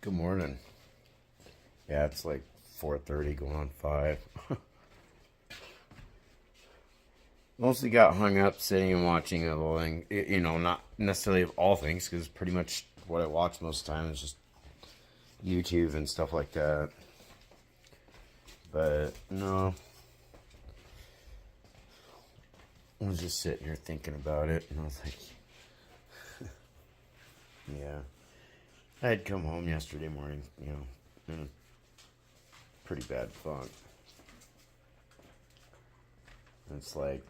Good morning. Yeah, it's like 4:30 going on 5. Mostly got hung up sitting and watching a little thing. Not necessarily of all things, because pretty much what I watch most of the time is just YouTube and stuff like that. But no, I was just sitting here thinking about it, and I was like, yeah. I had come home yesterday morning, in a pretty bad funk. And it's like,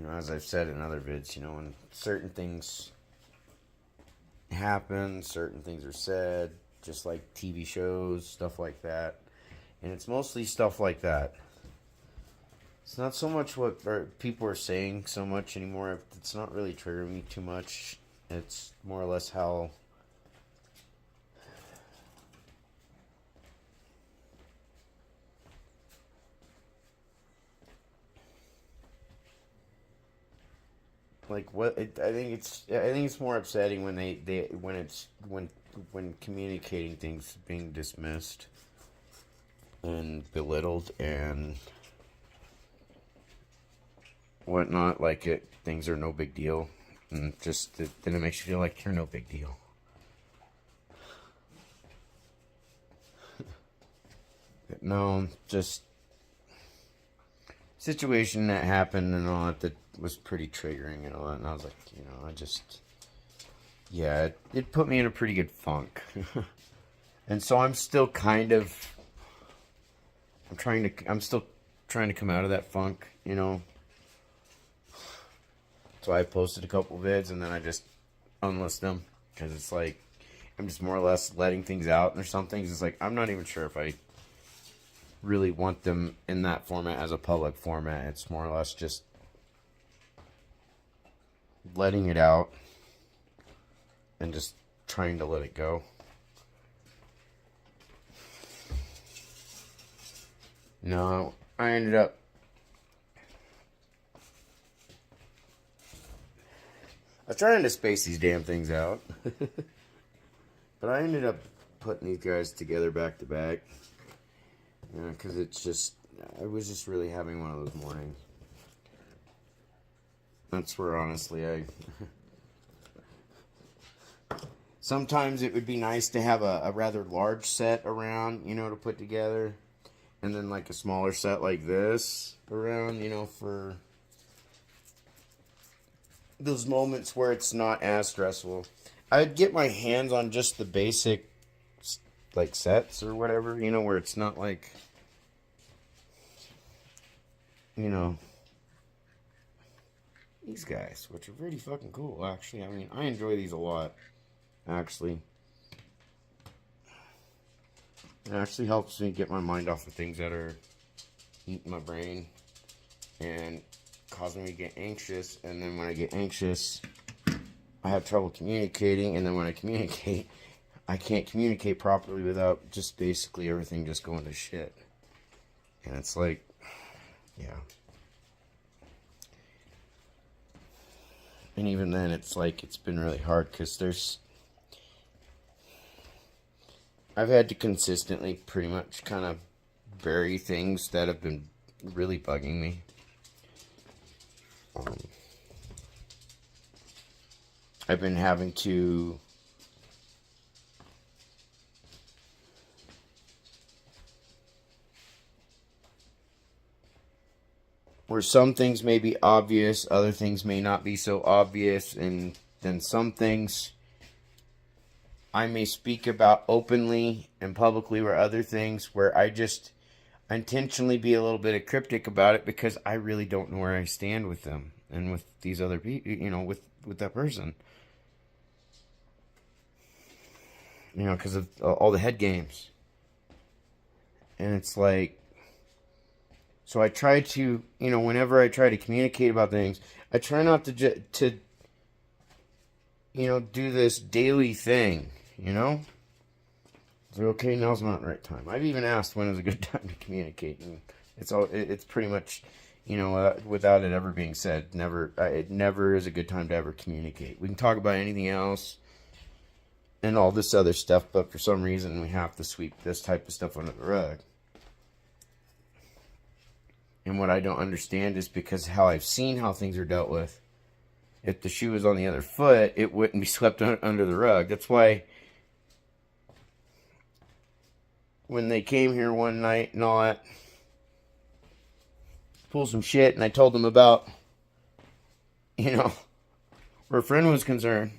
as I've said in other vids, when certain things happen, certain things are said, just like TV shows, stuff like that. And it's mostly stuff like that. It's not so much what people are saying so much anymore. It's not really triggering me too much. It's more or less how I think it's more upsetting when when communicating things being dismissed and belittled and whatnot, like things are no big deal, and then it makes you feel like you're no big deal. No, just situation that happened and all that was pretty triggering and all that, and I was like, it put me in a pretty good funk. And so I'm still I'm still trying to come out of that funk. So I posted a couple vids and then I just unlist them because it's like I'm just more or less letting things out, and there's some things it's like I'm not even sure if I really want them in that format as a public format. It's more or less just letting it out and just trying to let it go. No, I ended up I was trying to space these damn things out. But I ended up putting these guys together back to back. Because I was just really having one of those mornings. That's where honestly sometimes it would be nice to have a rather large set around, to put together. And then like a smaller set like this around, for those moments where it's not as stressful. I'd get my hands on just the basic like sets or whatever, where it's not like, these guys, which are pretty fucking cool, actually. I mean, I enjoy these a lot, actually. It actually helps me get my mind off of things that are eating my brain and causing me to get anxious. And then when I get anxious, I have trouble communicating. And then when I communicate, I can't communicate properly without just basically everything just going to shit. And it's like, yeah. And even then, it's like, it's been really hard because I've had to consistently pretty much kind of bury things that have been really bugging me. I've been having to where some things may be obvious, other things may not be so obvious, and then some things I may speak about openly and publicly, where other things where I just intentionally be a little bit cryptic about it because I really don't know where I stand with them and with these other people, with that person. Because of all the head games. And it's like, so I try to, whenever I try to communicate about things, I try not to do this daily thing, So, okay, now's not the right time. I've even asked when is a good time to communicate, and it's pretty much, without it ever being said, it never is a good time to ever communicate. We can talk about anything else, and all this other stuff, but for some reason we have to sweep this type of stuff under the rug. And what I don't understand is because how I've seen how things are dealt with. If the shoe was on the other foot, it wouldn't be swept under the rug. That's why when they came here one night and all that, pulled some shit, and I told them about, where a friend was concerned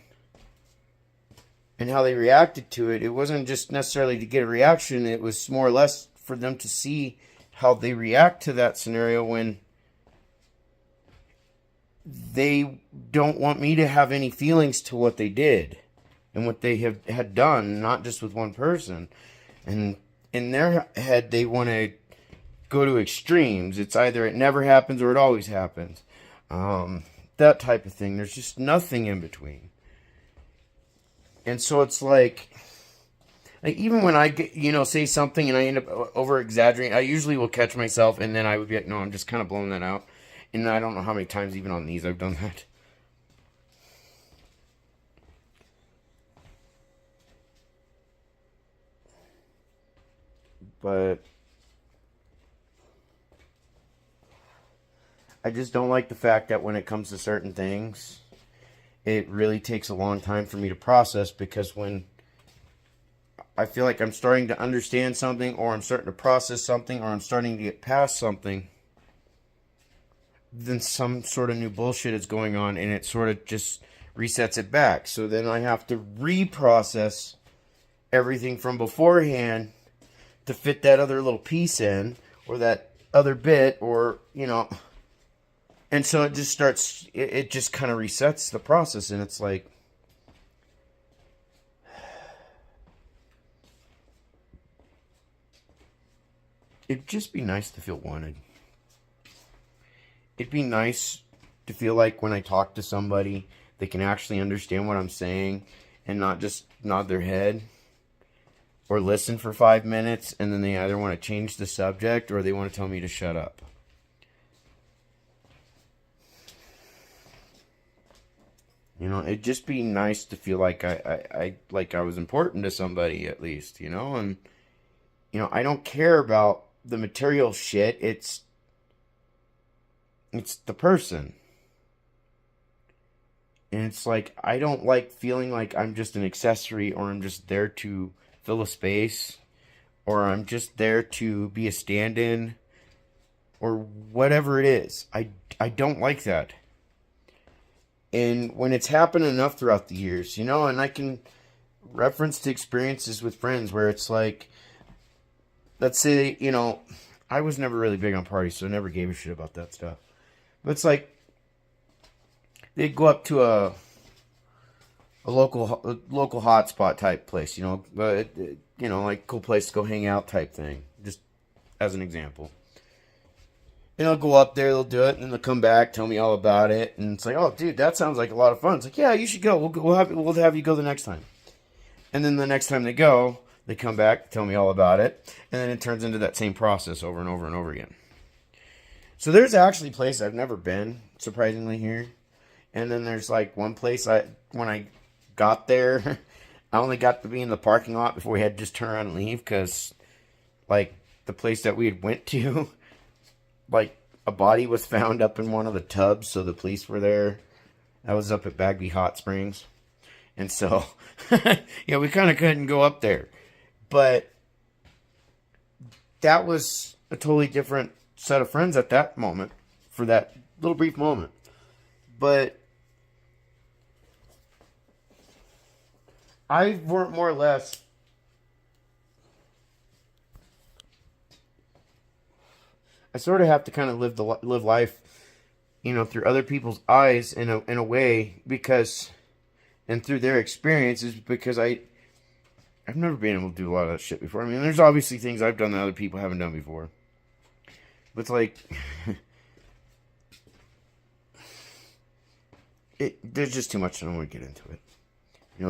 and how they reacted to it. It wasn't just necessarily to get a reaction. It was more or less for them to see how they react to that scenario when they don't want me to have any feelings to what they did and what they had done, not just with one person. And in their head, they want to go to extremes. It's either it never happens or it always happens. That type of thing. There's just nothing in between. And so it's like even when I get, say something and I end up over exaggerating, I usually will catch myself and then I would be like, no, I'm just kind of blowing that out. And I don't know how many times even on these I've done that. But I just don't like the fact that when it comes to certain things, it really takes a long time for me to process, because when I feel like I'm starting to understand something, or I'm starting to process something, or I'm starting to get past something, then some sort of new bullshit is going on, and it sort of just resets it back. So then I have to reprocess everything from beforehand to fit that other little piece in, or that other bit, or, and so it just starts, it just kind of resets the process, and it's like, it'd just be nice to feel wanted. It'd be nice to feel like when I talk to somebody, they can actually understand what I'm saying and not just nod their head or listen for 5 minutes and then they either want to change the subject or they want to tell me to shut up. It'd just be nice to feel like I was important to somebody at least, and I don't care about the material shit. It's the person. And it's like, I don't like feeling like I'm just an accessory, or I'm just there to fill a space, or I'm just there to be a stand-in, or whatever it is. I don't like that. And when it's happened enough throughout the years, and I can reference to experiences with friends where it's like, let's say, I was never really big on parties, so I never gave a shit about that stuff. But it's like, they'd go up to a local hotspot type place, like cool place to go hang out type thing, just as an example. And I'll go up there, they'll do it, and then they'll come back, tell me all about it, and it's like, oh, dude, that sounds like a lot of fun. It's like, yeah, you should go. We'll have you go the next time. And then the next time they go, they come back, tell me all about it, and then it turns into that same process over and over and over again. So there's actually a place I've never been, surprisingly, here. And then there's like one place when I got there, I only got to be in the parking lot before we had to just turn around and leave, because like the place that we had went to, like a body was found up in one of the tubs, so the police were there. That was up at Bagby Hot Springs. And so, yeah, we kind of couldn't go up there. But that was a totally different set of friends at that moment, for that little brief moment. But I more or less, I sort of have to kind of live life, through other people's eyes in a way, because, and through their experiences, because I've never been able to do a lot of that shit before. I mean, there's obviously things I've done that other people haven't done before. But it's like, there's just too much, I don't want to get into it.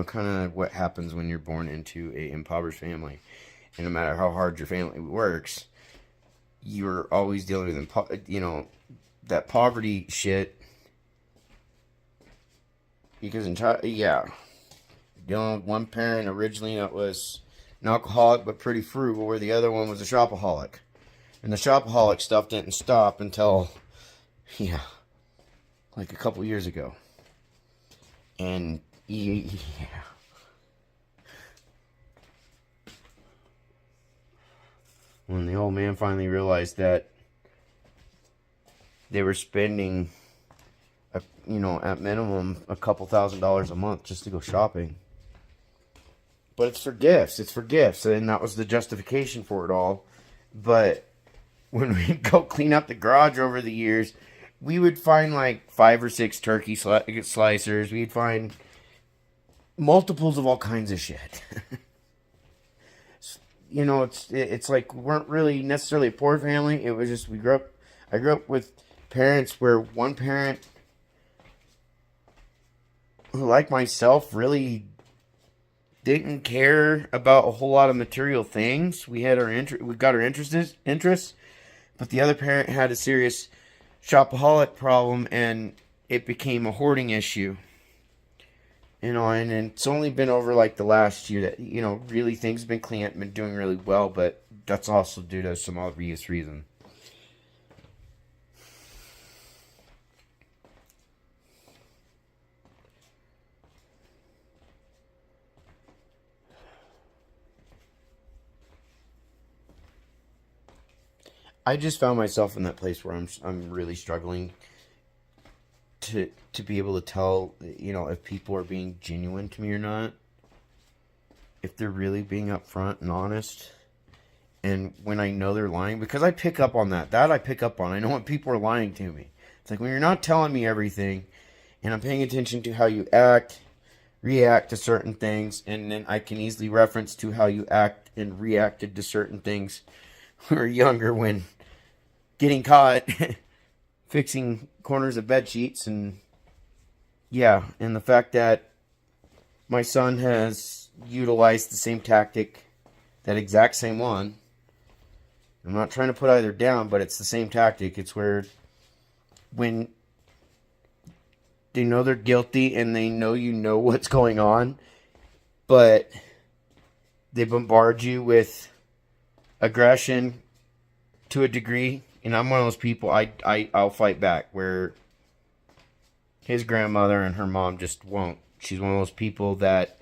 Kind of what happens when you're born into a impoverished family. And no matter how hard your family works, you're always dealing with, that poverty shit. Because, dealing with one parent originally that was an alcoholic but pretty frugal, where the other one was a shopaholic. And the shopaholic stuff didn't stop until, yeah, like a couple years ago. And, yeah. When the old man finally realized that they were spending, at minimum a couple $1,000s a month just to go shopping. But it's for gifts. It's for gifts. And that was the justification for it all. But when we'd go clean up the garage over the years, we would find like 5 or 6 turkey slicers. We'd find multiples of all kinds of shit. It's like we weren't really necessarily a poor family. It was just I grew up with parents where one parent, who like myself, really didn't care about a whole lot of material things. We got our interests, but the other parent had a serious shopaholic problem, and it became a hoarding issue. And it's only been over like the last year that, really things have been clean up and been doing really well, but that's also due to some obvious reason. I just found myself in that place where I'm really struggling to be able to tell, if people are being genuine to me or not, if they're really being upfront and honest, and when I know they're lying, because I pick up on that. I pick up on. I know when people are lying to me. It's like when you're not telling me everything, and I'm paying attention to how you react to certain things, and then I can easily reference to how you act and reacted to certain things when we were younger, when getting caught fixing corners of bed sheets, and the fact that my son has utilized the same tactic, that exact same one. I'm not trying to put either down, but it's the same tactic. It's where when they know they're guilty and they know what's going on, but they bombard you with aggression to a degree. And I'm one of those people, I'll fight back, where his grandmother and her mom just won't. She's one of those people that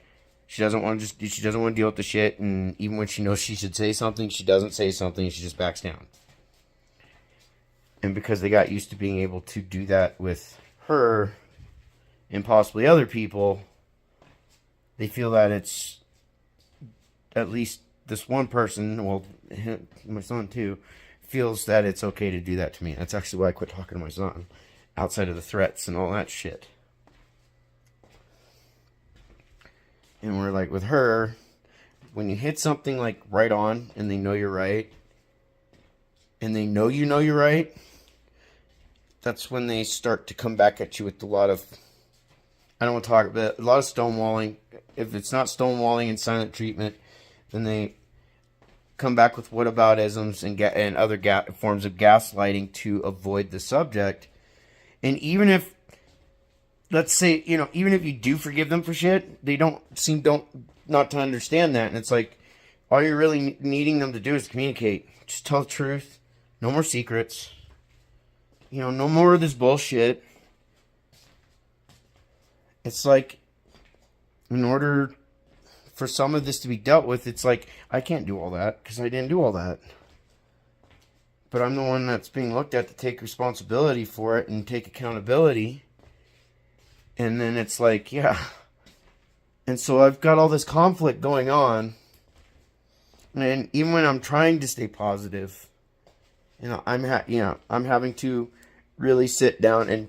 she doesn't want to deal with the shit, and even when she knows she should say something, she doesn't say something, she just backs down. And because they got used to being able to do that with her and possibly other people, they feel that it's at least this one person, well, my son too, feels that it's okay to do that to me. That's actually why I quit talking to my son, outside of the threats and all that shit. And we're like, with her, when you hit something like right on, and they know you're right, and they know you're right, that's when they start to come back at you with a lot of, I don't want to talk about a lot of stonewalling. If it's not stonewalling and silent treatment, then they come back with whataboutisms and other forms of gaslighting to avoid the subject. And even if, let's say, even if you do forgive them for shit, they don't not to understand that. And it's like, all you're really needing them to do is communicate. Just tell the truth. No more secrets. No more of this bullshit. It's like, in order for some of this to be dealt with, it's like, I can't do all that because I didn't do all that. But I'm the one that's being looked at to take responsibility for it and take accountability. And then it's like, yeah. And so I've got all this conflict going on. And even when I'm trying to stay positive, I'm having to really sit down and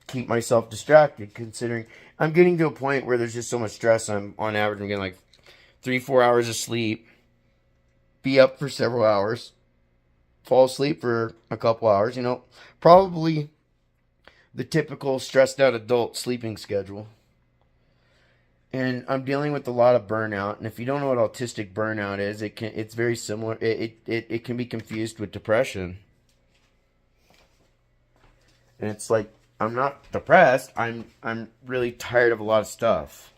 keep myself distracted, considering I'm getting to a point where there's just so much stress. I'm on average, I'm getting like 3-4 hours of sleep, be up for several hours, fall asleep for a couple hours, probably the typical stressed out adult sleeping schedule. And I'm dealing with a lot of burnout. And if you don't know what autistic burnout is, it's very similar. It can be confused with depression. And it's like, I'm not depressed. I'm really tired of a lot of stuff.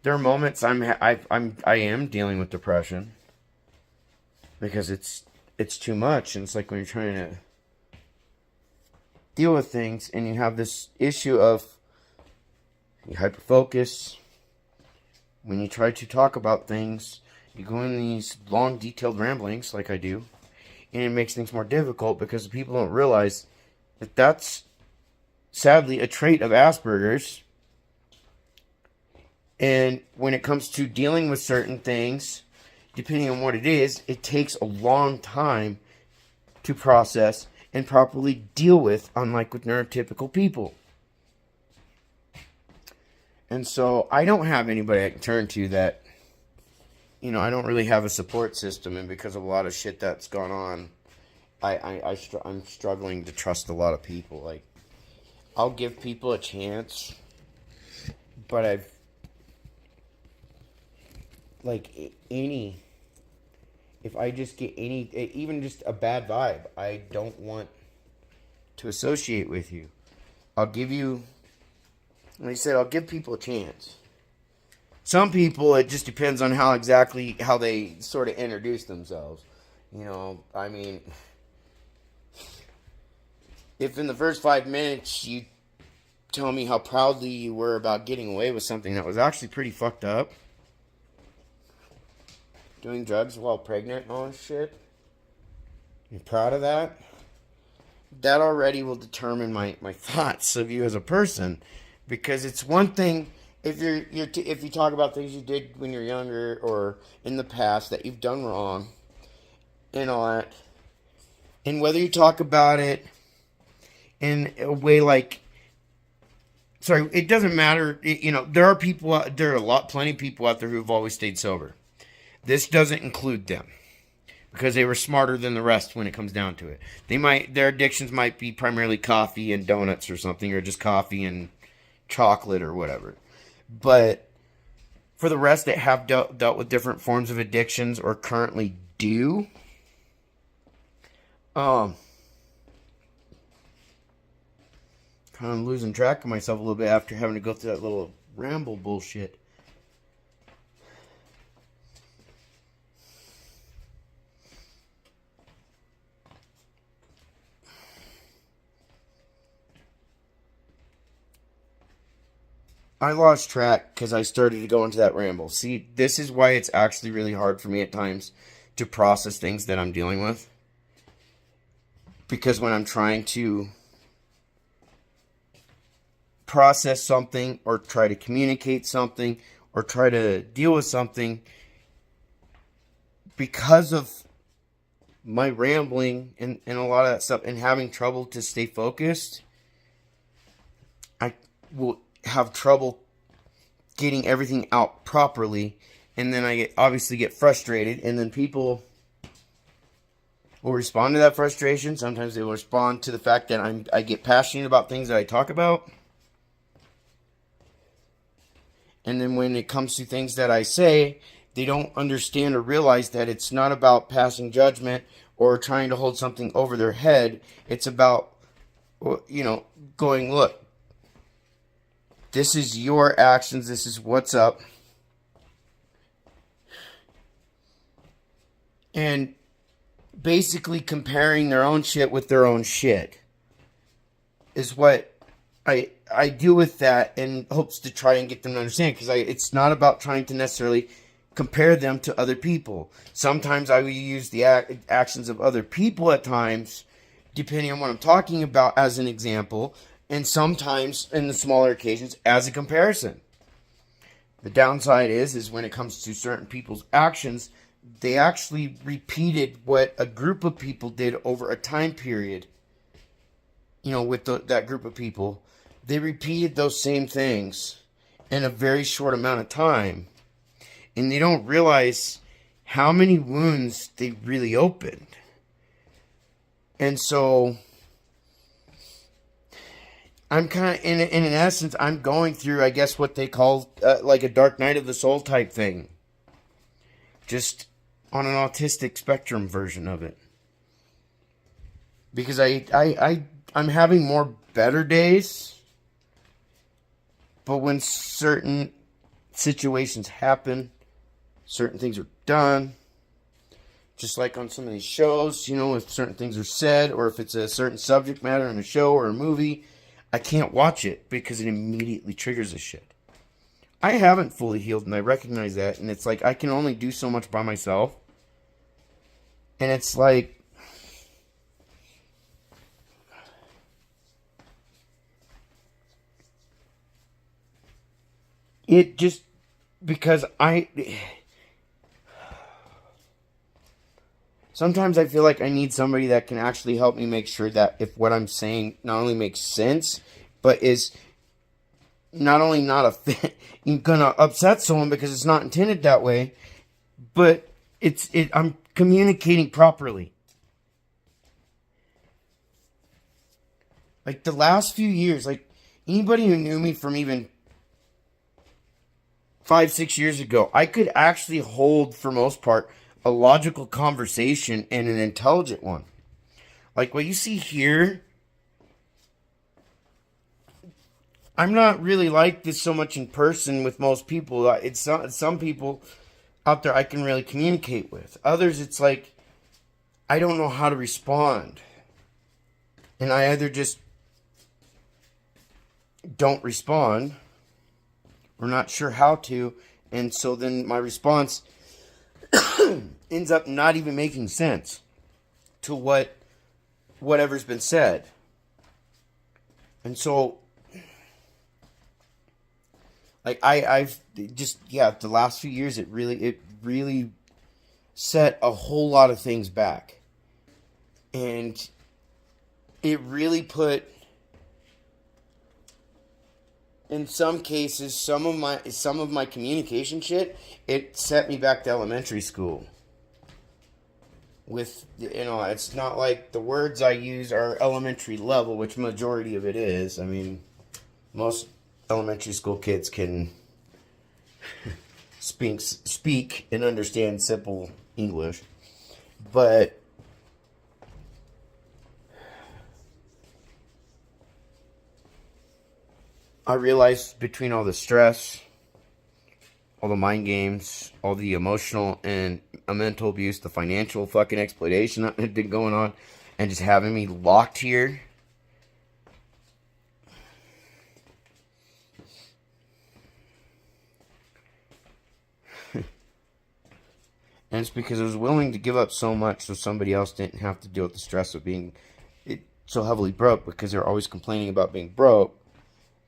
there are moments I am dealing with depression because it's too much, and it's like when you're trying to deal with things and you have this issue of you hyperfocus. When you try to talk about things, you go in these long, detailed ramblings like I do, and it makes things more difficult because people don't realize that that's sadly a trait of Asperger's. And when it comes to dealing with certain things, depending on what it is, it takes a long time to process and properly deal with, unlike with neurotypical people. And so I don't have anybody I can turn to that, I don't really have a support system, and because of a lot of shit that's gone on, I'm struggling to trust a lot of people. Like, I'll give people a chance, but if I just get even just a bad vibe, I don't want to associate with you. Like I said, I'll give people a chance. Some people, it just depends on how they sort of introduce themselves. I mean, if in the first 5 minutes you tell me how proudly you were about getting away with something that was actually pretty fucked up, doing drugs while pregnant and all this shit, you're proud of that, that already will determine my thoughts of you as a person. Because it's one thing if you talk about things you did when you're younger or in the past that you've done wrong and all that, and whether you talk about it in a way like, sorry, it doesn't matter. There are plenty of people out there who've always stayed sober. This doesn't include them because they were smarter than the rest when it comes down to it. Their addictions might be primarily coffee and donuts or something, or just coffee and chocolate or whatever. But for the rest that have dealt with different forms of addictions or currently do, kind of losing track of myself a little bit after having to go through that little ramble bullshit. I lost track because I started to go into that ramble. See, this is why it's actually really hard for me at times to process things that I'm dealing with. Because when I'm trying to process something or try to communicate something or try to deal with something, because of my rambling and a lot of that stuff and having trouble to stay focused, I will have trouble getting everything out properly, and then I obviously get frustrated, and then people will respond to that frustration. Sometimes they will respond to the fact that I get passionate about things that I talk about, and then when it comes to things that I say, they don't understand or realize that it's not about passing judgment or trying to hold something over their head. It's about, going, look, this is your actions. This is what's up. And basically comparing their own shit with their own shit is what I do with that, in hopes to try and get them to understand. Because it's not about trying to necessarily compare them to other people. Sometimes I will use the actions of other people at times, depending on what I'm talking about, as an example. And sometimes, in the smaller occasions, as a comparison. The downside is when it comes to certain people's actions, they actually repeated what a group of people did over a time period. With that group of people, they repeated those same things in a very short amount of time. And they don't realize how many wounds they really opened. And so I'm kind of, in essence, I'm going through, I guess, what they call like a dark night of the soul type thing. Just on an autistic spectrum version of it. Because I'm having more better days. But when certain situations happen, certain things are done. Just like on some of these shows, if certain things are said or if it's a certain subject matter in a show or a movie, I can't watch it because it immediately triggers this shit. I haven't fully healed and I recognize that, and it's like I can only do so much by myself. And it's like it just because sometimes I feel like I need somebody that can actually help me make sure that if what I'm saying not only makes sense, but is not only not gonna upset someone because it's not intended that way, but I'm communicating properly. Like the last few years, like anybody who knew me from even 5-6 years ago, I could actually hold, for most part, a logical conversation and an intelligent one. Like what you see here, I'm not really like this so much in person with most people. It's some people out there I can really communicate with. Others, it's like I don't know how to respond. And I either just don't respond or not sure how to. And so then my response ends up not even making sense to whatever's been said. And so like I've just the last few years it really set a whole lot of things back. And it really put, in some cases, some of my communication shit, it set me back to elementary school. With, it's not like the words I use are elementary level, which majority of it is. I mean, most elementary school kids can speak and understand simple English. But I realized between all the stress, all the mind games, all the emotional and mental abuse, the financial fucking exploitation that had been going on, and just having me locked here. And it's because I was willing to give up so much so somebody else didn't have to deal with the stress of being so heavily broke, because they're always complaining about being broke.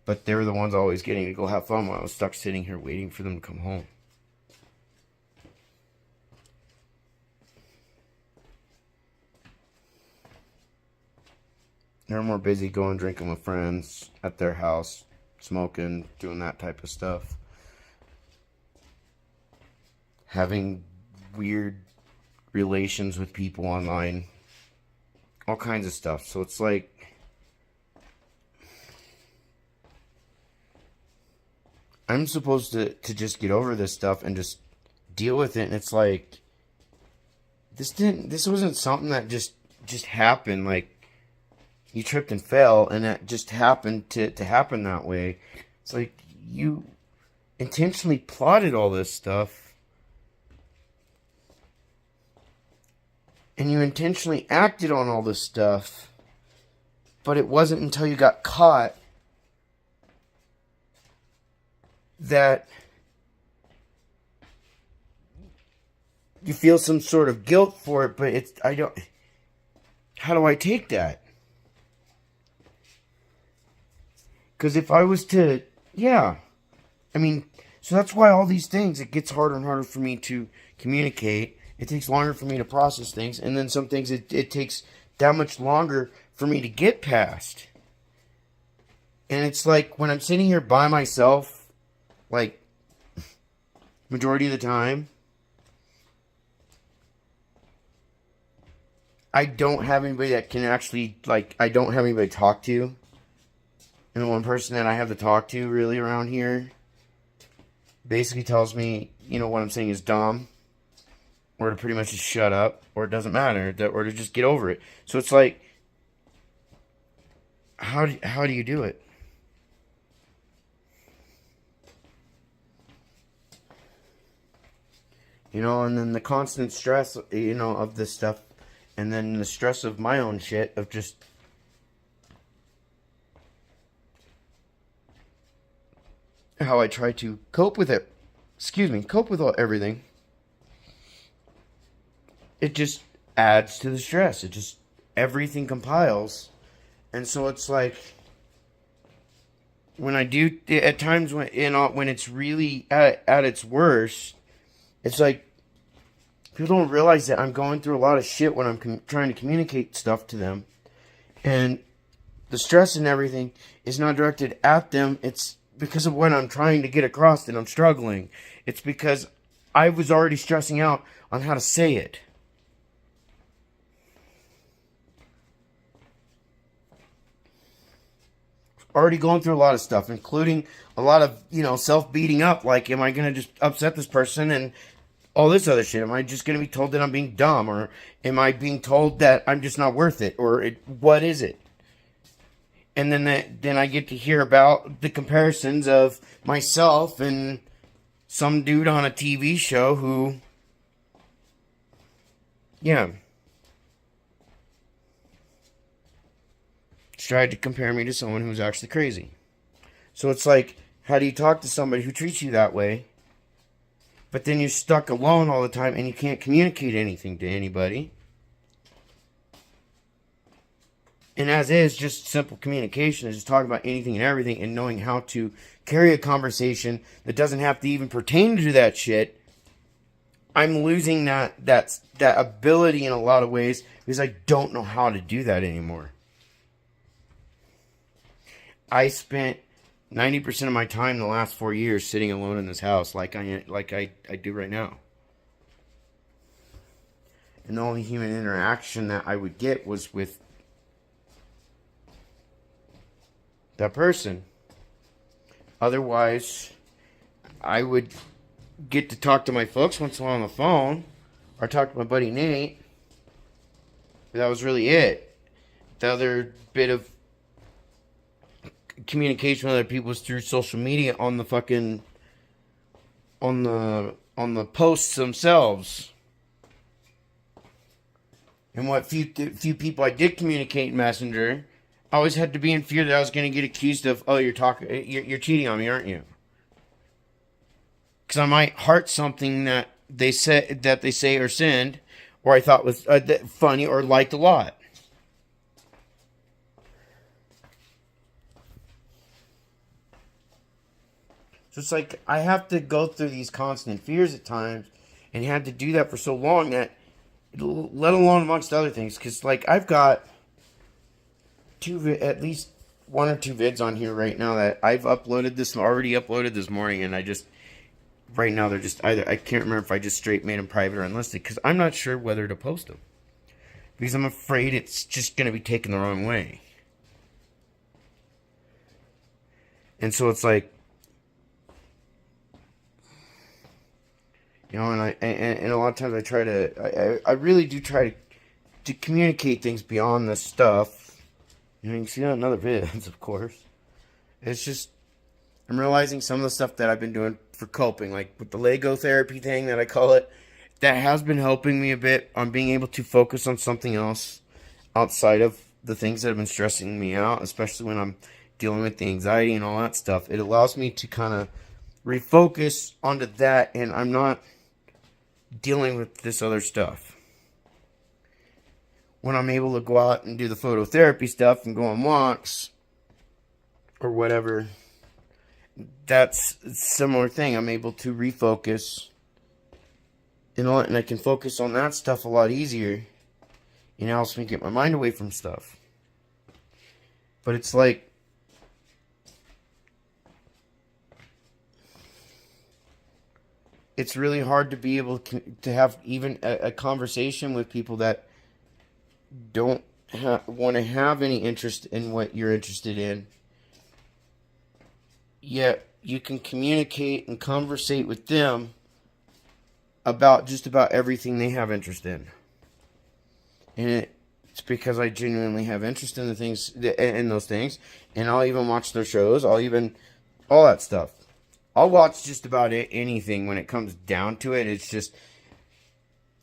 But they were the ones always getting to go have fun while I was stuck sitting here waiting for them to come home. They're more busy going drinking with friends at their house, smoking, doing that type of stuff. Having weird relations with people online. All kinds of stuff. So it's like, I'm supposed to just get over this stuff and just deal with it. And it's like, this wasn't something that just happened. Like, you tripped and fell and that just happened to happen that way. It's like you intentionally plotted all this stuff. And you intentionally acted on all this stuff. But it wasn't until you got caught that you feel some sort of guilt for it. But how do I take that? Because if I was to, so that's why all these things, it gets harder and harder for me to communicate. It takes longer for me to process things. And then some things, it takes that much longer for me to get past. And it's like, when I'm sitting here by myself, like, majority of the time, I don't have anybody that can actually, I don't have anybody to talk to. And the one person that I have to talk to really around here basically tells me, what I'm saying is dumb, or to pretty much just shut up, or it doesn't matter, or to just get over it. So it's like, how do you do it? You know, and then the constant stress, you know, of this stuff, and then the stress of my own shit, of just how I try to cope with it. Excuse me, cope with everything. It just adds to the stress. It just, everything compiles. And so it's like, when I do, at times when, you know, when it's really at its worst, it's like, people don't realize that I'm going through a lot of shit when I'm trying to communicate stuff to them. And the stress and everything is not directed at them. It's because of what I'm trying to get across that I'm struggling. It's because I was already stressing out on how to say it. Already going through a lot of stuff, including a lot of, you know, self-beating up. Like, am I going to just upset this person and all this other shit? Am I just going to be told that I'm being dumb? Or am I being told that I'm just not worth it? Or what is it? And then I get to hear about the comparisons of myself and some dude on a TV show who, yeah, tried to compare me to someone who's actually crazy. So it's like, how do you talk to somebody who treats you that way, but then you're stuck alone all the time and you can't communicate anything to anybody? And as is, just simple communication is just talking about anything and everything and knowing how to carry a conversation that doesn't have to even pertain to that shit. I'm losing that ability in a lot of ways because I don't know how to do that anymore. I spent 90% of my time the last 4 years sitting alone in this house like I do right now. And the only human interaction that I would get was with that person. Otherwise, I would get to talk to my folks once in a while on the phone, or talk to my buddy Nate. But that was really it. The other bit of communication with other people was through social media on the fucking on the posts themselves. And what few people I did communicate in Messenger, I always had to be in fear that I was going to get accused of, oh, you're cheating on me, aren't you? Because I might heart something that they say or send, or I thought was funny or liked a lot. So it's like I have to go through these constant fears at times, and had to do that for so long that, let alone amongst other things, because like I've got at least one or two vids on here right now that I've already uploaded this morning, and I just right now they're just either, I can't remember if I just straight made them private or unlisted because I'm not sure whether to post them because I'm afraid it's just going to be taken the wrong way. And so it's like, you know, and a lot of times I try to, I really do try to communicate things beyond this stuff. You know, you can see that in other vids, of course. It's just, I'm realizing some of the stuff that I've been doing for coping, like with the Lego therapy thing that I call it, that has been helping me a bit on being able to focus on something else outside of the things that have been stressing me out, especially when I'm dealing with the anxiety and all that stuff. It allows me to kind of refocus onto that, and I'm not dealing with this other stuff. When I'm able to go out and do the phototherapy stuff and go on walks or whatever, that's a similar thing. I'm able to refocus, and I can focus on that stuff a lot easier. It helps me get my mind away from stuff. But it's like, it's really hard to be able to have even a conversation with people that don't want to have any interest in what you're interested in. Yet you can communicate and conversate with them about just about everything they have interest in. And it's because I genuinely have interest in those things, and I'll even watch their shows. All that stuff. I'll watch just about anything when it comes down to it. It's just,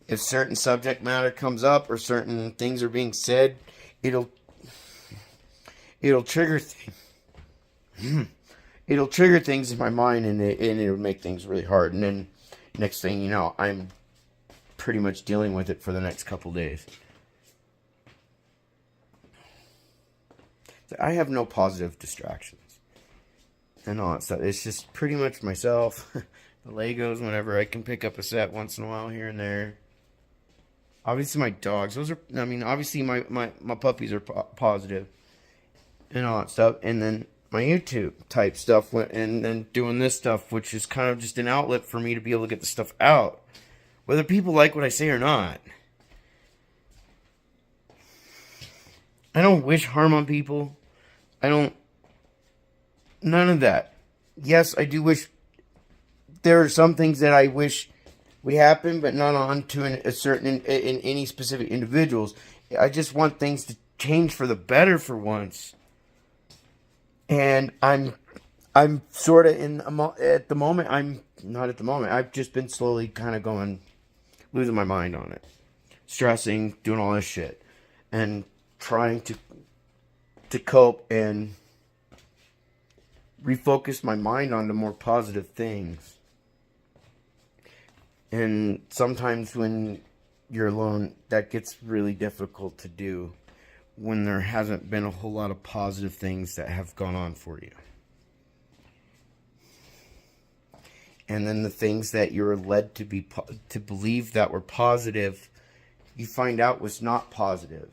if certain subject matter comes up or certain things are being said, it'll trigger it'll trigger things in my mind, and it'll make things really hard. And then next thing you know, I'm pretty much dealing with it for the next couple days. I have no positive distractions and all that stuff. It's just pretty much myself, the Legos, whenever I can pick up a set once in a while here and there. Obviously my dogs, those are, I mean, obviously my puppies are positive and all that stuff. And then my YouTube type stuff, and then doing this stuff, which is kind of just an outlet for me to be able to get the stuff out, whether people like what I say or not. I don't wish harm on people. None of that. Yes, I do wish, there are some things that I wish would happen, but not on to a certain, in any specific individuals. I just want things to change for the better for once. And I'm sort of at the moment, I'm not at the moment. I've just been slowly kind of losing my mind on it. Stressing, doing all this shit. And trying to cope and refocus my mind onto more positive things. And sometimes when you're alone, that gets really difficult to do when there hasn't been a whole lot of positive things that have gone on for you. And then the things that you're led to believe that were positive, you find out was not positive.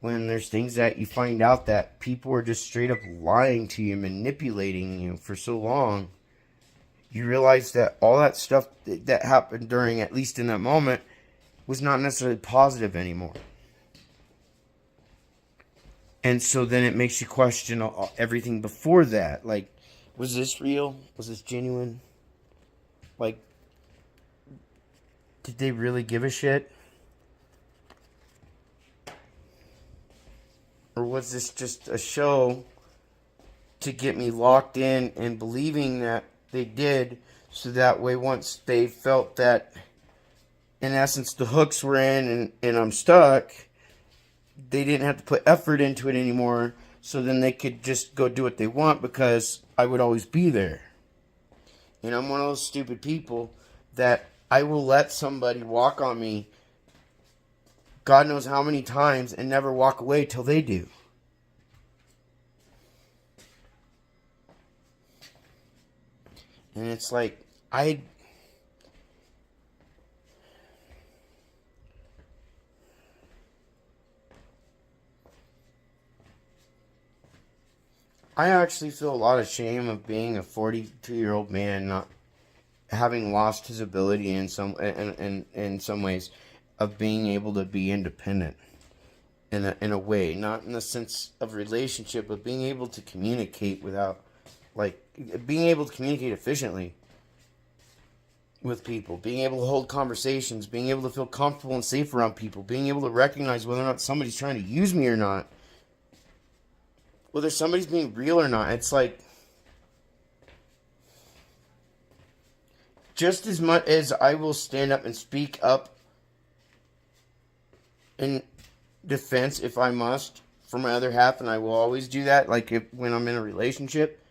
When there's things that you find out that people are just straight up lying to you, manipulating you for so long, you realize that all that stuff that happened during, at least in that moment, was not necessarily positive anymore. And so then it makes you question everything before that. Like, was this real? Was this genuine? Like, did they really give a shit? Or was this just a show to get me locked in and believing that they did, so that way once they felt that, in essence, the hooks were in and I'm stuck, they didn't have to put effort into it anymore, so then they could just go do what they want because I would always be there. And I'm one of those stupid people that I will let somebody walk on me God knows how many times and never walk away till they do. And it's like, I actually feel a lot of shame of being a 42-year-old man, not having lost his ability in some ways of being able to be independent in a way, not in the sense of relationship, but being able to communicate without, like, being able to communicate efficiently with people, being able to hold conversations, being able to feel comfortable and safe around people, being able to recognize whether or not somebody's trying to use me or not, whether somebody's being real or not. It's like, just as much as I will stand up and speak up in defense if I must for my other half, and I will always do that, like when I'm in a relationship,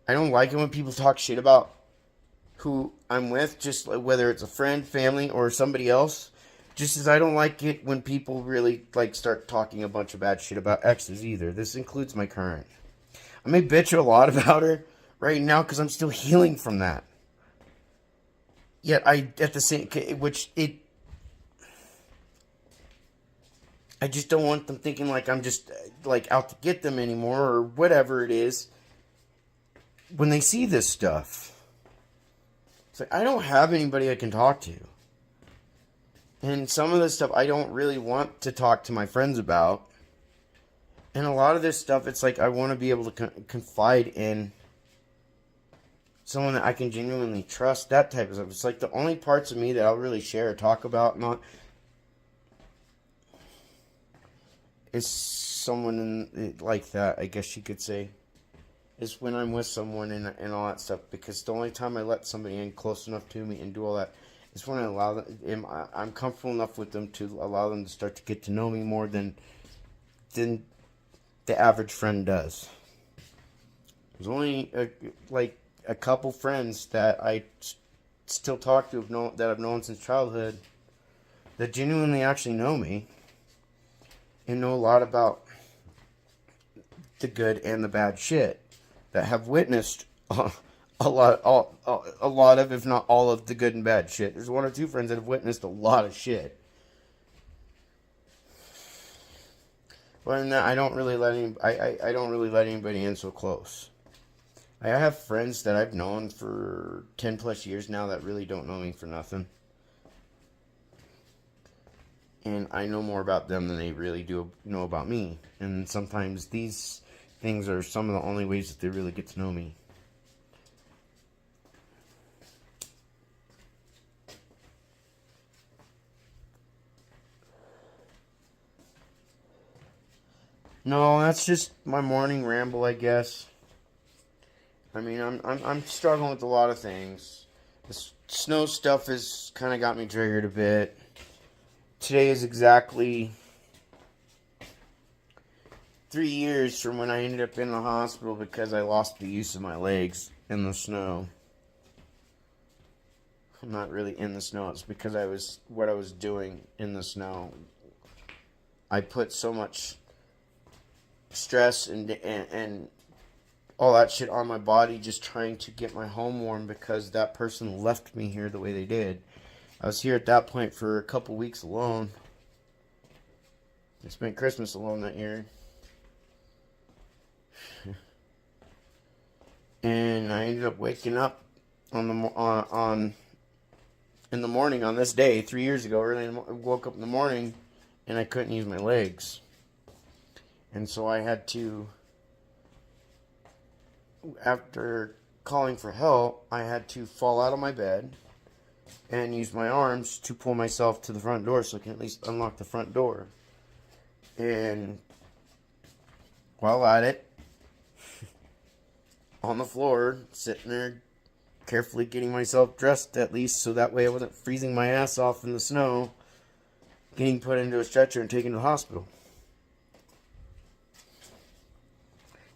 I don't like it when people talk shit about who I'm with, just whether it's a friend, family, or somebody else. Just as I don't like it when people really start talking a bunch of bad shit about exes either. This includes my current. I may bitch a lot about her right now because I'm still healing from that. Yet I just don't want them thinking like I'm just out to get them anymore or whatever it is when they see this stuff. It's like, I don't have anybody I can talk to. And some of this stuff I don't really want to talk to my friends about. And a lot of this stuff, it's like I want to be able to confide in someone that I can genuinely trust, that type of stuff. It's like the only parts of me that I'll really share or talk about is someone like that, I guess you could say. Is when I'm with someone and all that stuff. Because the only time I let somebody in close enough to me and do all that Just want to allow them. I'm comfortable enough with them to allow them to start to get to know me more than the average friend does. There's only like a couple friends that I still talk to that I've known since childhood that genuinely actually know me and know a lot about the good and the bad shit, that have witnessed a lot of, if not all of, the good and bad shit. There's one or two friends that have witnessed a lot of shit. But in that, I don't really let anybody in so close. I have friends that I've known for 10 plus years now that really don't know me for nothing. And I know more about them than they really do know about me. And sometimes these things are some of the only ways that they really get to know me. No, that's just my morning ramble, I guess. I mean, I'm struggling with a lot of things. This snow stuff has kind of got me triggered a bit. Today is exactly 3 years from when I ended up in the hospital because I lost the use of my legs in the snow. I'm not really in the snow. It's because what I was doing in the snow. I put so much stress and all that shit on my body just trying to get my home warm because that person left me here the way they did. I was here at that point for a couple weeks alone. I spent Christmas alone that year. And I ended up waking up in the morning on this day 3 years ago. I woke up in the morning and I couldn't use my legs. And so I had to, after calling for help, I had to fall out of my bed and use my arms to pull myself to the front door so I can at least unlock the front door. And while at it, on the floor, sitting there, carefully getting myself dressed at least so that way I wasn't freezing my ass off in the snow, getting put into a stretcher and taken to the hospital.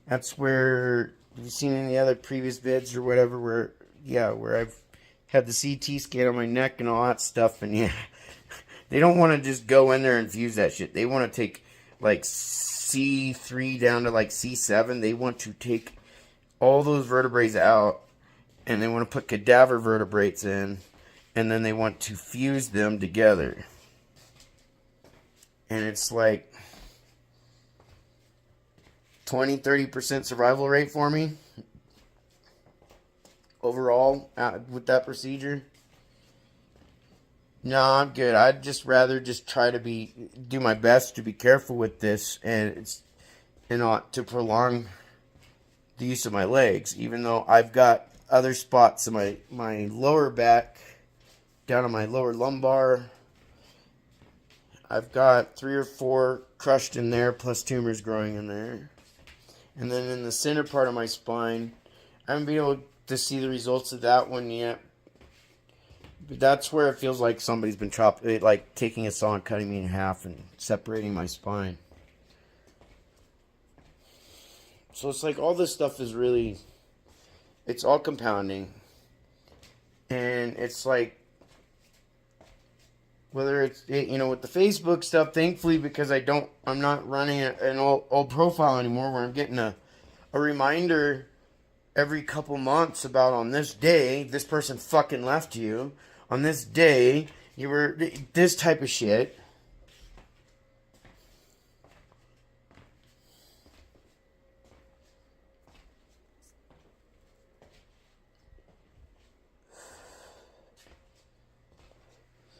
That's where, have you seen any other previous vids or whatever where I've had the CT scan on my neck and all that stuff, and yeah, they don't want to just go in there and fuse that shit. They want to take like C3 down to like C7. They want to take all those vertebrae out, and they want to put cadaver vertebrates in, and then they want to fuse them together. And it's like 20-30% survival rate for me overall with that procedure. No, I'm good. I'd just rather just try to do my best to be careful with this and not to prolong the use of my legs, even though I've got other spots in my lower back, down on my lower lumbar. I've got 3 or 4 crushed in there, plus tumors growing in there. And then in the center part of my spine, I haven't been able to see the results of that one yet. But that's where it feels like somebody's been taking a saw and cutting me in half and separating my spine. So it's like all this stuff is really, it's all compounding. And it's like, whether it's, with the Facebook stuff, thankfully, because I'm not running an old profile anymore where I'm getting a reminder every couple months about on this day, this person fucking left you. On this day, you were this type of shit.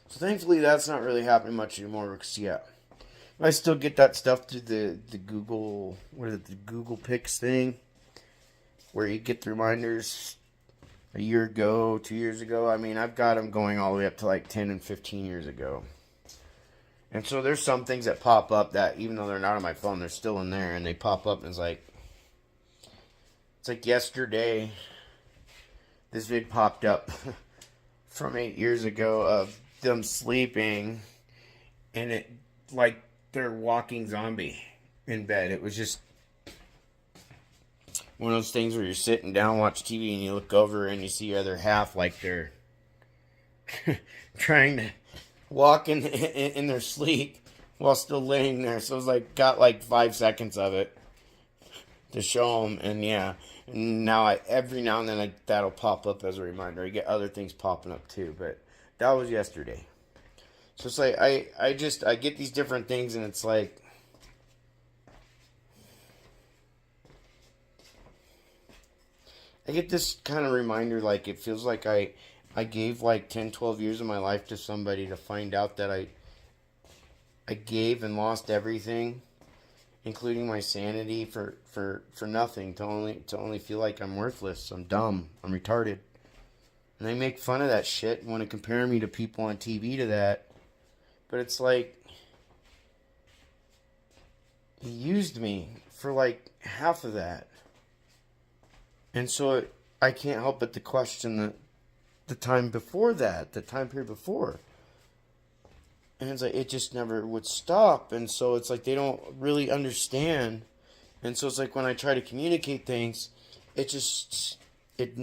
So thankfully that's not really happening much anymore because I still get that stuff through the Google, the Google Pics thing, where you get the reminders a year ago, 2 years ago. I mean, I've got them going all the way up to like 10 and 15 years ago. And so there's some things that pop up that even though they're not on my phone, they're still in there, and they pop up and it's like yesterday this vid popped up from 8 years ago of them sleeping and it like they're walking zombie in bed. It was just one of those things where you're sitting down, watch TV, and you look over and you see your other half like they're trying to walk in their sleep while still laying there. So it was like got like 5 seconds of it to show them, and yeah. Now every now and then that'll pop up as a reminder. I get other things popping up too, but that was yesterday. So it's like I get these different things, and it's like I get this kind of reminder, like it feels like I gave like 10, 12 years of my life to somebody to find out that I gave and lost everything, including my sanity for nothing, to only feel like I'm worthless, I'm dumb, I'm retarded. And they make fun of that shit and want to compare me to people on TV to that. But it's like, he used me for like half of that. And so I can't help but to question the time before that, the time period before. And it's like, it just never would stop. And so it's like, they don't really understand. And so it's like, when I try to communicate things, I can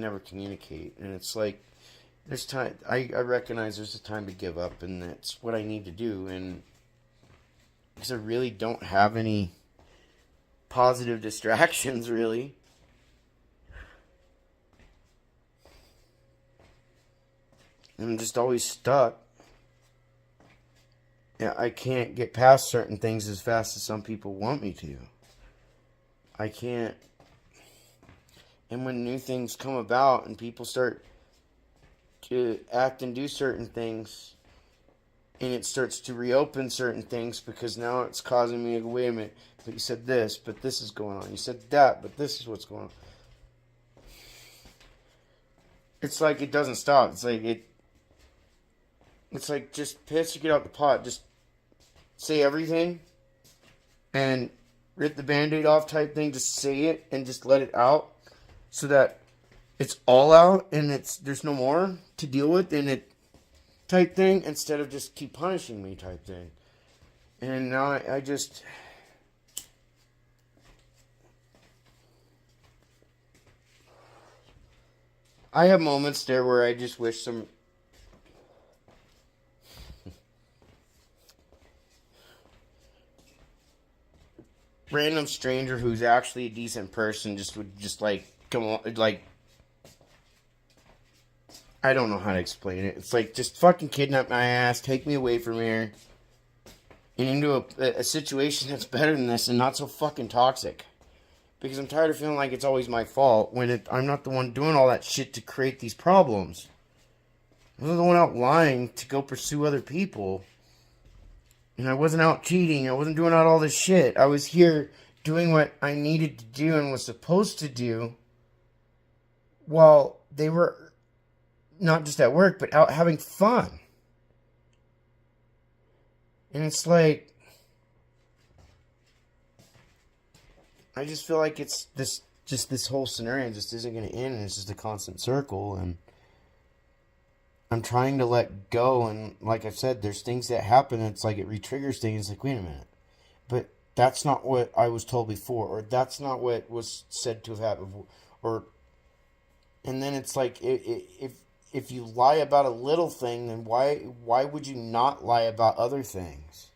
never communicate. And it's like, there's time, I recognize there's a time to give up, and that's what I need to do. And because I really don't have any positive distractions, really. And I'm just always stuck. Yeah, I can't get past certain things as fast as some people want me to. I can't. And when new things come about and people start to act and do certain things, and it starts to reopen certain things, because now it's causing me to go, wait a minute, but you said this, but this is going on. You said that, but this is what's going on. It's like it doesn't stop. It's like just piss or get out the pot. Just say everything and rip the Band-Aid off type thing. Just say it and just let it out, so that it's all out and there's no more to deal with in it type thing, instead of just keep punishing me type thing. And now I just... I have moments there where I just wish some... random stranger who's actually a decent person just would just like come on, like, I don't know how to explain it. It's like, just fucking kidnap my ass, take me away from here, and into a situation that's better than this and not so fucking toxic. Because I'm tired of feeling like it's always my fault when I'm not the one doing all that shit to create these problems. I was the one out lying to go pursue other people. And I wasn't out cheating. I wasn't doing out all this shit. I was here doing what I needed to do and was supposed to do, while they were not just at work, but out having fun. And it's like, I just feel like it's this whole scenario just isn't going to end, and it's just a constant circle. And I'm trying to let go, and like I've said, there's things that happen, and it's like it re-triggers things. It's like, wait a minute, but that's not what I was told before, or that's not what was said to have happened before, and then it's like, if you lie about a little thing, then why would you not lie about other things?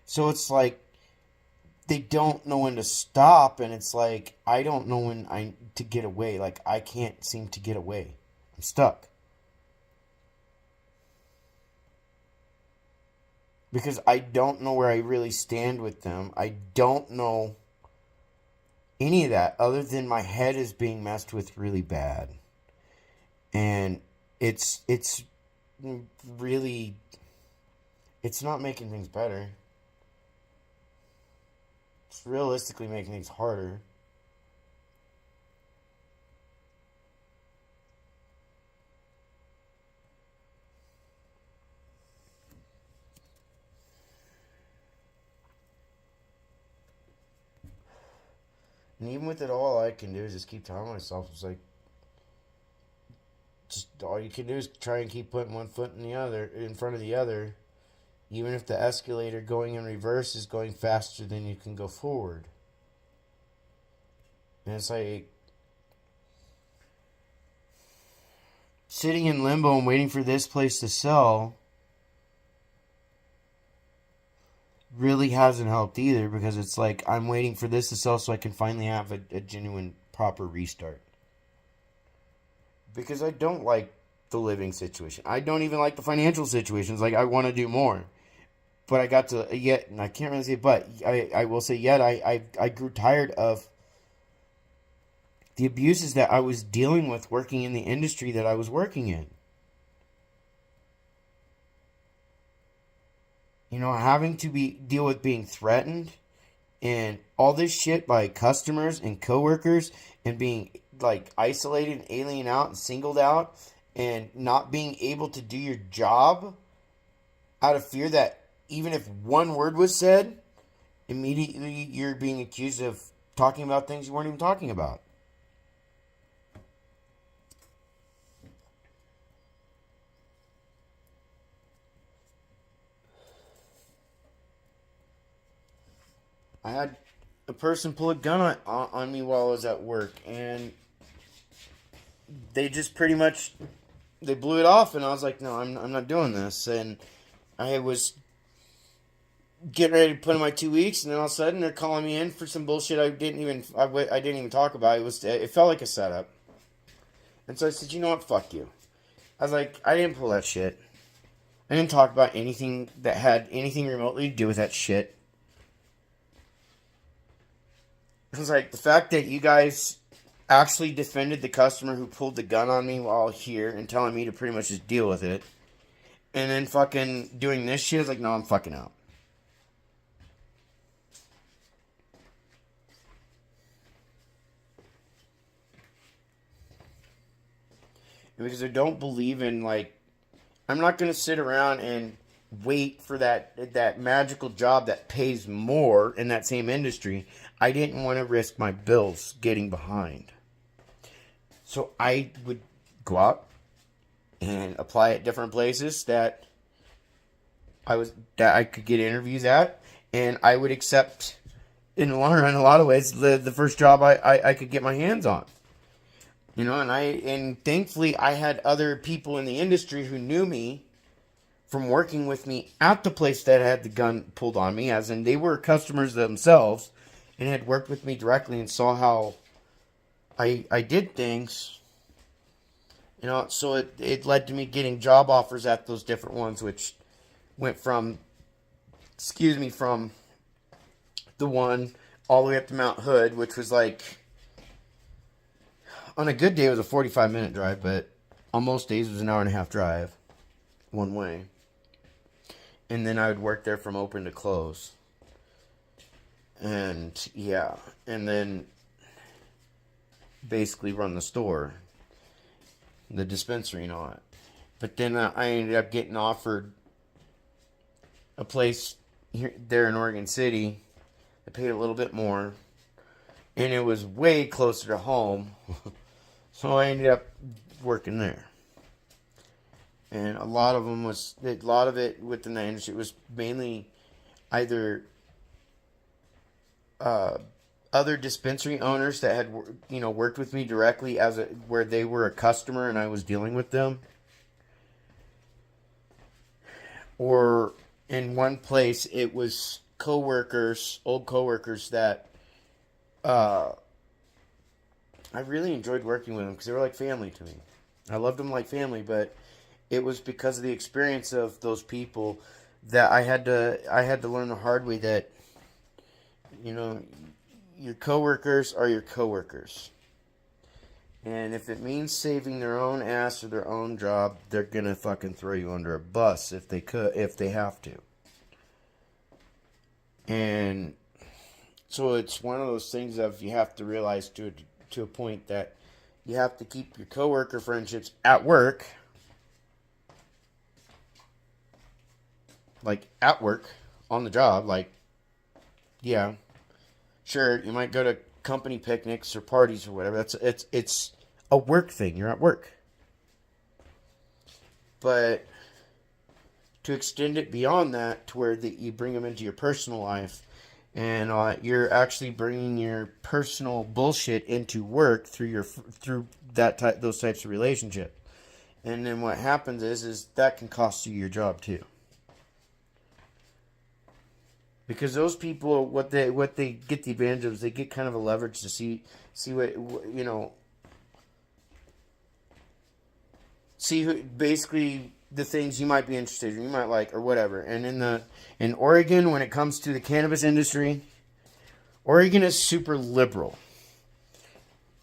So it's like, they don't know when to stop, and it's like, I don't know when to get away. Like, I can't seem to get away. I'm stuck. Because I don't know where I really stand with them. I don't know any of that, other than my head is being messed with really bad. And it's really, it's not making things better. It's realistically making things harder. And even with it all I can do is just keep telling myself, it's like, just all you can do is try and keep putting one foot in front of the other, even if the escalator going in reverse is going faster than you can go forward. And it's like sitting in limbo and waiting for this place to sell really hasn't helped either, because it's like I'm waiting for this to sell so I can finally have a genuine proper restart. Because I don't like the living situation. I don't even like the financial situations. Like, I want to do more. But I got to, yet, and I can't really say but, I will say yet, I grew tired of the abuses that I was dealing with working in the industry that I was working in. You know, having to deal with being threatened and all this shit by customers and coworkers, and being like isolated and alien out and singled out, and not being able to do your job out of fear that even if one word was said, immediately you're being accused of talking about things you weren't even talking about. I had a person pull a gun on me while I was at work, and they just pretty much, they blew it off, and I was like, no, I'm not doing this. And I was getting ready to put in my 2 weeks, and then all of a sudden they're calling me in for some bullshit I didn't even talk about. It felt like a setup. And so I said, you know what, fuck you. I was like, I didn't pull that shit. I didn't talk about anything that had anything remotely to do with that shit. It was like, the fact that you guys actually defended the customer who pulled the gun on me while here and telling me to pretty much just deal with it, and then fucking doing this shit, is like, no, I'm fucking out. Because I don't believe in, like, I'm not going to sit around and wait for that magical job that pays more in that same industry. I didn't want to risk my bills getting behind. So I would go out and apply at different places that I could get interviews at, and I would accept, in the long run, in a lot of ways, the first job I could get my hands on. You know, and thankfully I had other people in the industry who knew me from working with me at the place that had the gun pulled on me, as in they were customers themselves and had worked with me directly and saw how I did things. You know, so it led to me getting job offers at those different ones, which went from the one all the way up to Mount Hood, which was like, on a good day it was a 45-minute drive, but on most days it was an hour and a half drive one way. And then I would work there from open to close. And yeah, and then basically run the store, the dispensary and all that. But then I ended up getting offered a place there in Oregon City that paid a little bit more, and it was way closer to home. So I ended up working there. And a lot of it within the industry was mainly either other dispensary owners that had, you know, worked with me directly where they were a customer and I was dealing with them, or in one place it was old coworkers that I really enjoyed working with them because they were like family to me. I loved them like family, but it was because of the experience of those people that I had to learn the hard way that, you know, your coworkers are your coworkers. And if it means saving their own ass or their own job, they're gonna fucking throw you under a bus if they have to. And so it's one of those things of, you have to realize to a point that you have to keep your coworker friendships at work. Like, at work, on the job, like, yeah, sure, you might go to company picnics or parties or whatever. It's a work thing. You're at work. But to extend it beyond that to where that you bring them into your personal life, and you're actually bringing your personal bullshit into work through those types of relationship. And then what happens is that can cost you your job too. Because those people, what they get the advantage of is they get kind of a leverage to see what see who, basically the things you might be interested in, you might like, or whatever. And in Oregon, when it comes to the cannabis industry, Oregon is super liberal.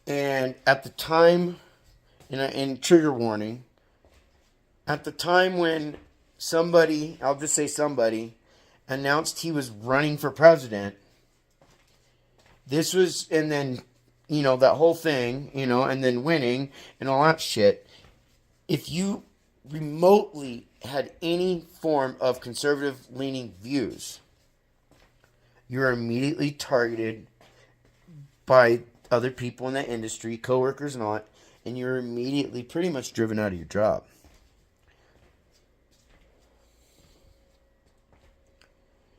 And at the time, in trigger warning, at the time when somebody, I'll just say somebody, announced he was running for president, this was, and then, that whole thing, and then winning and all that shit. If you remotely had any form of conservative leaning views, you're immediately targeted by other people in that industry, coworkers and all that, and you're immediately pretty much driven out of your job.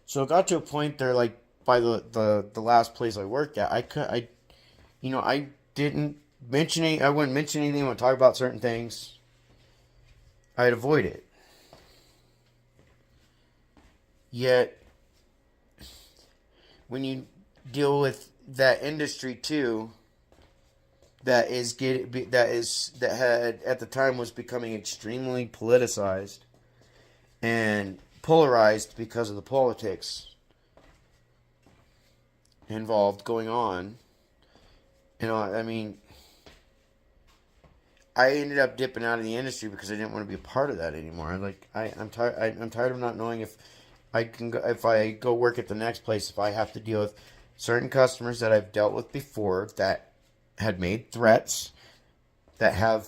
So it got to a point there, like by the last place I worked at, I didn't mention I wouldn't mention anything. I wouldn't talk about certain things. I'd avoid it. Yet, when you deal with that industry too, that had at the time was becoming extremely politicized and polarized because of the politics involved going on. I ended up dipping out of the industry because I didn't want to be a part of that anymore. I'm tired of not knowing if I go work at the next place, if I have to deal with certain customers that I've dealt with before that had made threats, that have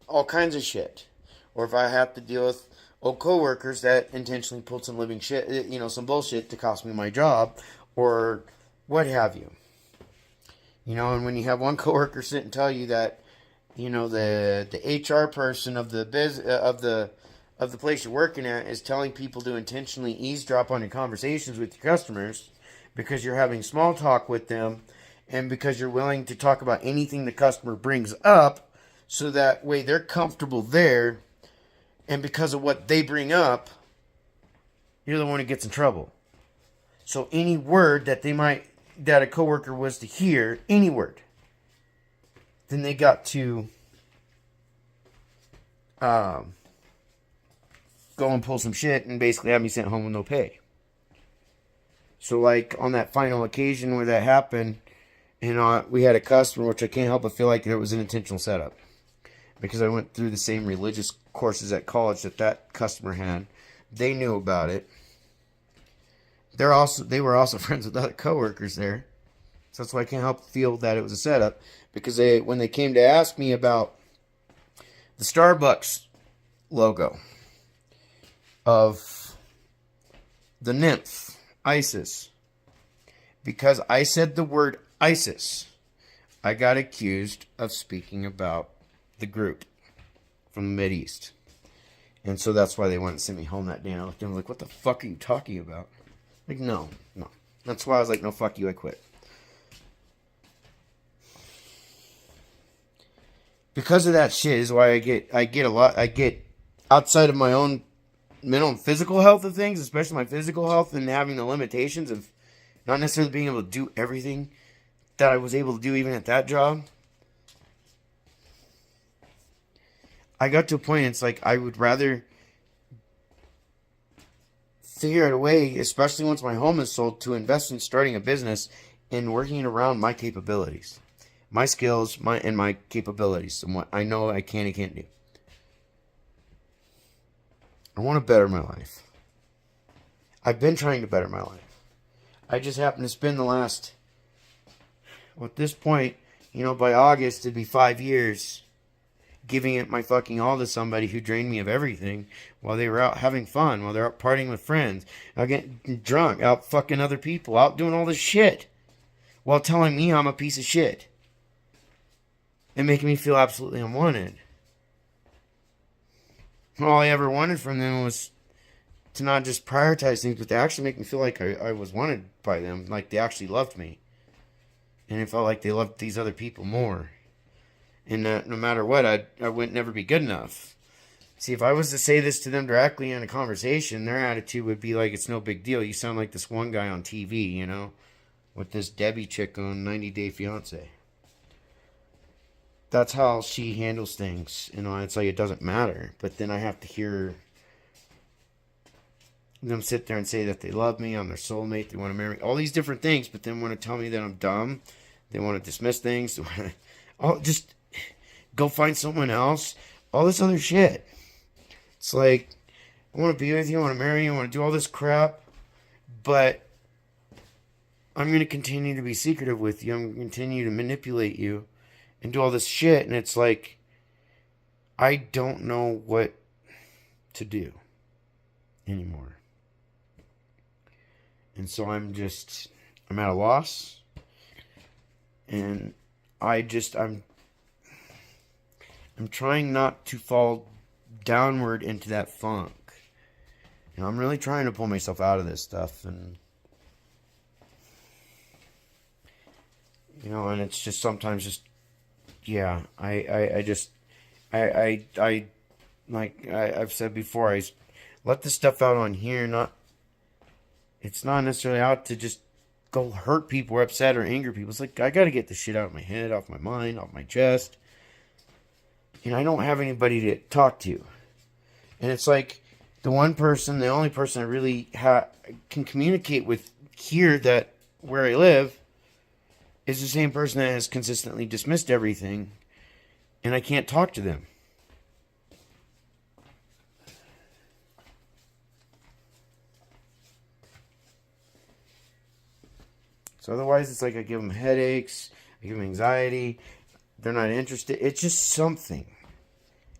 all kinds of shit, or if I have to deal with old coworkers that intentionally pulled some living shit, some bullshit to cost me my job, or what have you. And when you have one coworker sit and tell you that, the HR person of the of the place you're working at is telling people to intentionally eavesdrop on your conversations with your customers because you're having small talk with them and because you're willing to talk about anything the customer brings up so that way they're comfortable there, and because of what they bring up, you're the one who gets in trouble. So any word that a coworker was to hear, any word, then they got to go and pull some shit and basically have me sent home with no pay. So like on that final occasion where that happened, we had a customer, which I can't help but feel like it was an intentional setup. Because I went through the same religious courses at college that customer had. They knew about it. They were also friends with other coworkers there. So that's why I can't help feel that it was a setup. Because when they came to ask me about the Starbucks logo of the nymph, Isis, because I said the word ISIS, I got accused of speaking about the group from the Mideast. And so that's why they went and sent me home that day. And I looked at them like, what the fuck are you talking about? Like, no. That's why I was like, no, fuck you, I quit. Because of that shit is why I get outside of my own mental and physical health of things, especially my physical health and having the limitations of not necessarily being able to do everything that I was able to do even at that job. I got to a point, it's like I would rather figure out a way, especially once my home is sold, to invest in starting a business and working around my capabilities. My skills, my capabilities, and what I know I can and can't do. I want to better my life. I've been trying to better my life. I just happen to spend the last, at this point, by August, it'd be 5 years giving it my fucking all to somebody who drained me of everything while they were out having fun, while they're out partying with friends, out getting drunk, out fucking other people, out doing all this shit, while telling me I'm a piece of shit. And making me feel absolutely unwanted. All I ever wanted from them was to not just prioritize things, but to actually make me feel like I was wanted by them, like they actually loved me. And it felt like they loved these other people more. And that no matter what, I would never be good enough. See, if I was to say this to them directly in a conversation, their attitude would be like, it's no big deal. You sound like this one guy on TV, you know, with this Debbie chick on 90 Day Fiance. That's how she handles things. You know, it's like it doesn't matter. But then I have to hear them sit there and say that they love me, I'm their soulmate, they want to marry me, all these different things, but then want to tell me that I'm dumb. They want to dismiss things. They want to, just go find someone else. All this other shit. It's like, I want to be with you, I want to marry you, I want to do all this crap, but I'm going to continue to be secretive with you. I'm going to continue to manipulate you and do all this shit. And it's like, I don't know what to do anymore. And so I'm at a loss. And I'm trying not to fall downward into that funk. You know, I'm really trying to pull myself out of this stuff. And, you know, and it's just sometimes just, yeah, I've said before, I let the stuff out on here, it's not necessarily out to just go hurt people or upset or anger people. It's like, I gotta get this shit out of my head, off my mind, off my chest. And I don't have anybody to talk to. And it's like, the only person I really can communicate with here, that where I live, is the same person that has consistently dismissed everything. And I can't talk to them. So otherwise, it's like I give them headaches, I give them anxiety, they're not interested. It's just something.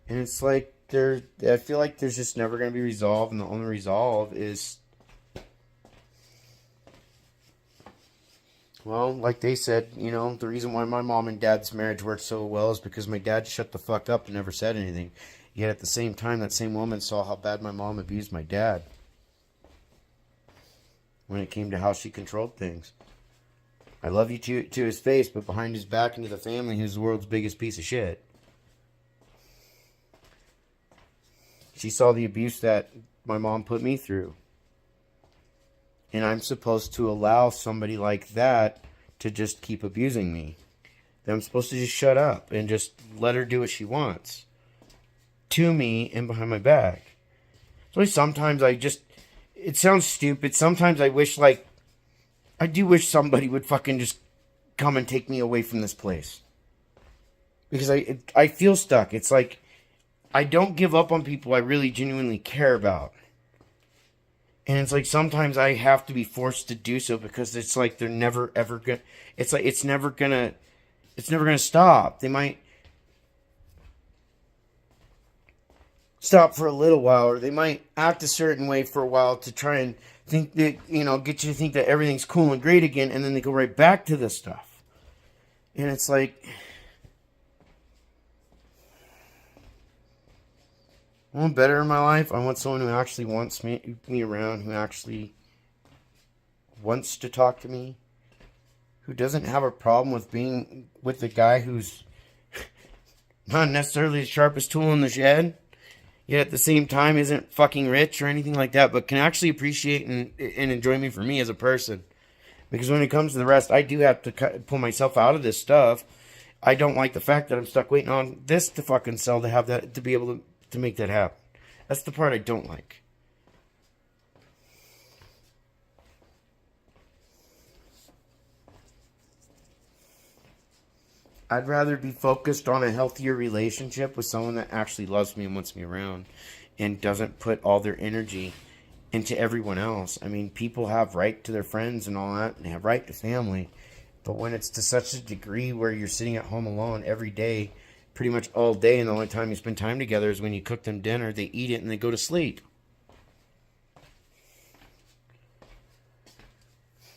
And it's like, I feel like there's just never going to be resolved, and the only resolve is, well, like they said, you know, the reason why my mom and dad's marriage worked so well is because my dad shut the fuck up and never said anything. Yet at the same time, that same woman saw how bad my mom abused my dad when it came to how she controlled things. I love you to his face, but behind his back into the family, he's the world's biggest piece of shit. She saw the abuse that my mom put me through. And I'm supposed to allow somebody like that to just keep abusing me. Then I'm supposed to just shut up and just let her do what she wants to me and behind my back. So sometimes it sounds stupid. Sometimes I do wish somebody would fucking just come and take me away from this place. Because I feel stuck. It's like, I don't give up on people I really genuinely care about. And it's like, sometimes I have to be forced to do so, because it's like they're never ever gonna, it's like it's never gonna stop. They might stop for a little while, or they might act a certain way for a while to try and think that, you know, get you to think that everything's cool and great again, and then they go right back to this stuff. And it's like, I want better in my life. I want someone who actually wants me around, who actually wants to talk to me, who doesn't have a problem with being with a guy who's not necessarily the sharpest tool in the shed, yet at the same time isn't fucking rich or anything like that, but can actually appreciate and enjoy me for me as a person. Because when it comes to the rest, I do have to pull myself out of this stuff. I don't like the fact that I'm stuck waiting on this to fucking sell to have that, to be able to make that happen. That's the part I don't like. I'd rather be focused on a healthier relationship with someone that actually loves me and wants me around, and doesn't put all their energy into everyone else. I mean, people have right to their friends and all that, and they have right to family. But when it's to such a degree where you're sitting at home alone every day, pretty much all day, and the only time you spend time together is when you cook them dinner, they eat it, and they go to sleep.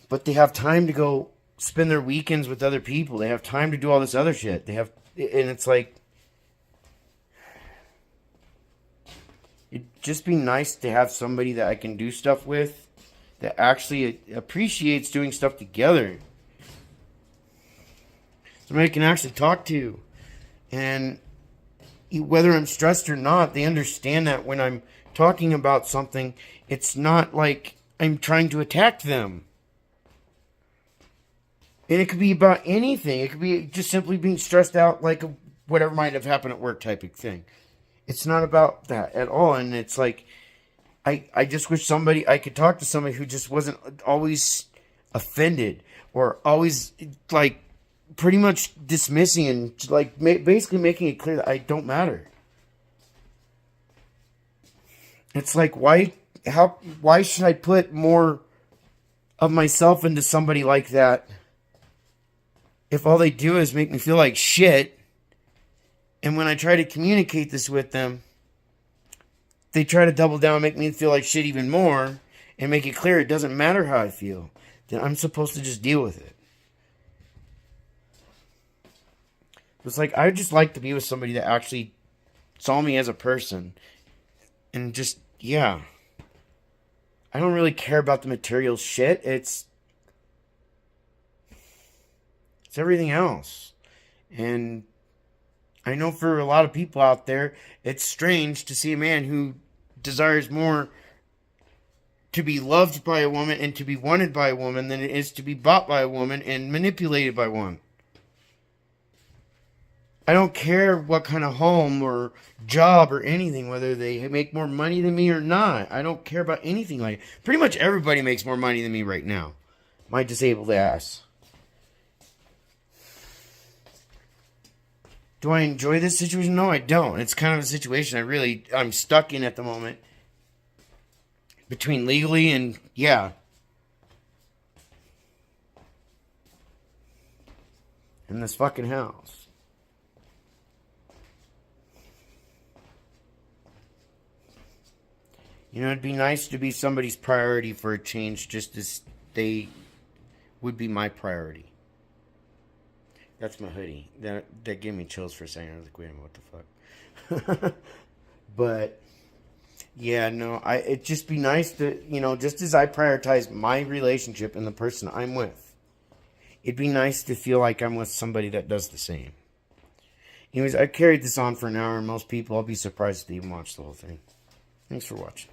But they have time to go spend their weekends with other people. They have time to do all this other shit. And it's like, It'd just be nice to have somebody that I can do stuff with that actually appreciates doing stuff together. Somebody I can actually talk to. And whether I'm stressed or not, they understand that when I'm talking about something, it's not like I'm trying to attack them. And it could be about anything. It could be just simply being stressed out, like whatever might have happened at work type of thing. It's not about that at all. And it's like, I just wish I could talk to somebody who just wasn't always offended or always, like, pretty much dismissing and, like, basically making it clear that I don't matter. It's like, why should I put more of myself into somebody like that if all they do is make me feel like shit? And when I try to communicate this with them, they try to double down and make me feel like shit even more and make it clear it doesn't matter how I feel. Then I'm supposed to just deal with it. It's like, I'd just like to be with somebody that actually saw me as a person. And just, yeah. I don't really care about the material shit. It's everything else. And I know for a lot of people out there, it's strange to see a man who desires more to be loved by a woman and to be wanted by a woman than it is to be bought by a woman and manipulated by one. I don't care what kind of home or job or anything, whether they make more money than me or not. I don't care about anything like it. Pretty much everybody makes more money than me right now. My disabled ass. Do I enjoy this situation? No, I don't. It's kind of a situation I'm stuck in at the moment. Between legally and, yeah. In this fucking house. You know, it'd be nice to be somebody's priority for a change just as they would be my priority. That's my hoodie. That gave me chills for a second. I was like, wait a minute, what the fuck? But, yeah, no, it'd just be nice to, just as I prioritize my relationship and the person I'm with, it'd be nice to feel like I'm with somebody that does the same. Anyways, I carried this on for an hour, and most people, I'll be surprised if they even watch the whole thing. Thanks for watching.